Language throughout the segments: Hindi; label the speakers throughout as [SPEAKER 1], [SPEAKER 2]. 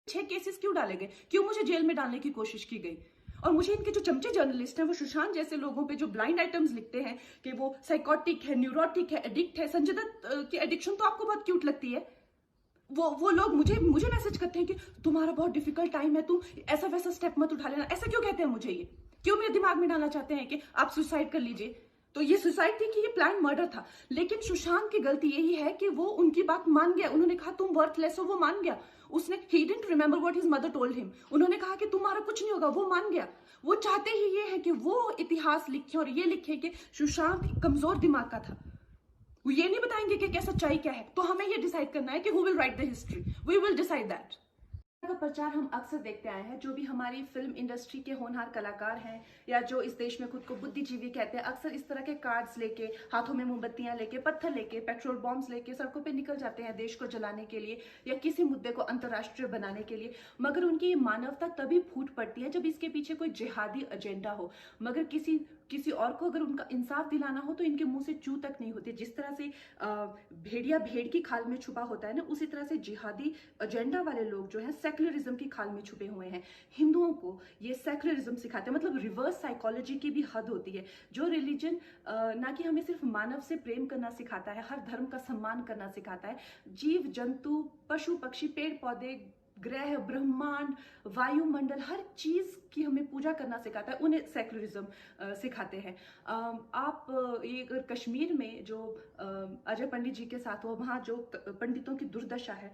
[SPEAKER 1] 6 केसेस क्यों डाले गए, क्यों मुझे जेल में डालने की कोशिश की गई। और मुझे इनके जो चमचे जर्नलिस्ट हैं वो सुशांत जैसे लोगों पे जो ब्लाइंड आइटम्स लिखते हैं कि वो साइकोटिक है, न्यूरोटिक है, एडिक्ट है। संजय दत्त की एडिक्शन तो आपको बहुत क्यूट लगती है। वो लोग मुझे मुझे मैसेज करते हैं कि तुम्हारा बहुत डिफिकल्ट टाइम है, तुम ऐसा वैसा स्टेप मत उठा लेना। ऐसा क्यों कहते हैं मुझे, ये क्यों मेरे दिमाग में डालना चाहते हैं कि आप सुसाइड कर लीजिए। तो ये सुसाइड थी कि ये प्लान मर्डर था। लेकिन सुशांत की गलती यही है कि वो उनकी बात मान गया। उन्होंने कहा तुम वर्थलेस हो, वो मान गया। उसने he didn't remember what his mother told him. उन्होंने कहा कि तुम्हारा कुछ नहीं होगा, वो मान गया। वो चाहते ही ये है कि वो इतिहास लिखे और ये लिखे कि सुशांत एक कमजोर दिमाग का था। वो ये नहीं बताएंगे कि क्या सच्चाई क्या है। तो हमें ये डिसाइड करना है कि who will write the history, we will decide that. का प्रचार हम अक्सर देखते आए हैं। जो भी हमारी फिल्म इंडस्ट्री के होनहार कलाकार हैं या जो इस देश में खुद को बुद्धिजीवी कहते हैं, अक्सर इस तरह के कार्ड्स लेके, हाथों में मोमबत्तियां लेके, पत्थर लेके, पेट्रोल बॉम्ब्स लेके सड़कों पे निकल जाते हैं देश को जलाने के लिए या किसी मुद्दे को अंतर्राष्ट्रीय बनाने के लिए। मगर उनकी मानवता तभी फूट पड़ती है जब इसके पीछे कोई जिहादी एजेंडा हो। मगर किसी और को अगर उनका इंसाफ दिलाना हो तो इनके मुंह से चू तक नहीं होती। जिस तरह से भेड़िया भेड़ की खाल में छुपा होता है ना, उसी तरह से जिहादी एजेंडा वाले लोग जो है सेक्युलरिज्म की खाल में छुपे हुए हैं। हिंदुओं को ये सेक्युलरिज्म सिखाते हैं, मतलब रिवर्स साइकोलॉजी की भी हद होती है। जो रिलीजन ना कि हमें सिर्फ मानव से प्रेम करना सिखाता है, हर धर्म का सम्मान करना सिखाता है, जीव जंतु, पशु पक्षी, पेड़ पौधे, ग्रह, ब्रह्मांड, वायुमंडल, हर चीज की हमें पूजा करना सिखाता है, उन्हें सेक्युलरिज्म सिखाते हैं। आप ये अगर कश्मीर में जो अजय पंडित जी के साथ हो, वहाँ जो पंडितों की दुर्दशा है,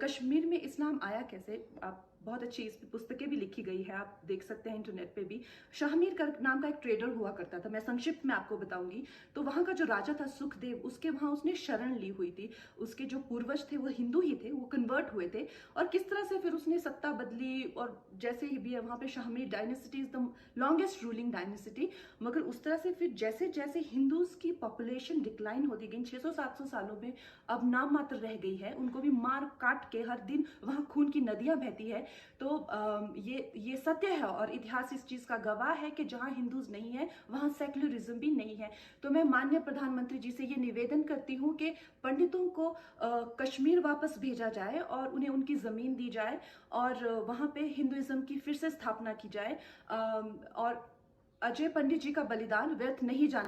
[SPEAKER 1] कश्मीर में इस्लाम आया कैसे, आप बहुत अच्छी इस पुस्तकें भी लिखी गई है, आप देख सकते हैं इंटरनेट पे भी। शाहमीर का नाम का एक ट्रेडर हुआ करता था, मैं संक्षिप्त में आपको बताऊंगी। तो वहाँ का जो राजा था सुखदेव, उसके वहाँ उसने शरण ली हुई थी। उसके जो पूर्वज थे वो हिंदू ही थे, वो कन्वर्ट हुए थे। और किस तरह से फिर उसने सत्ता बदली, और जैसे ही भी है वहाँ पे Shahmir dynasty is the longest ruling dynasty. मगर उस तरह से फिर जैसे जैसे हिंदूज की पॉपुलेशन डिक्लाइन होती गई, 600-700 सालों में अब नाम मात्र रह गई है, उनको भी मार काट के हर दिन वहाँ खून की नदियां बहती है। तो ये सत्य है और इतिहास इस चीज का गवाह है कि जहां हिंदूज नहीं है वहां सेक्युलरिज्म भी नहीं है। तो मैं माननीय प्रधानमंत्री जी से ये निवेदन करती हूँ कि पंडितों को कश्मीर वापस भेजा जाए और उन्हें उनकी जमीन दी जाए और वहां पे हिंदुइज्म की फिर से स्थापना की जाए। और अजय पंडित जी का बलिदान व्यर्थ नहीं जाना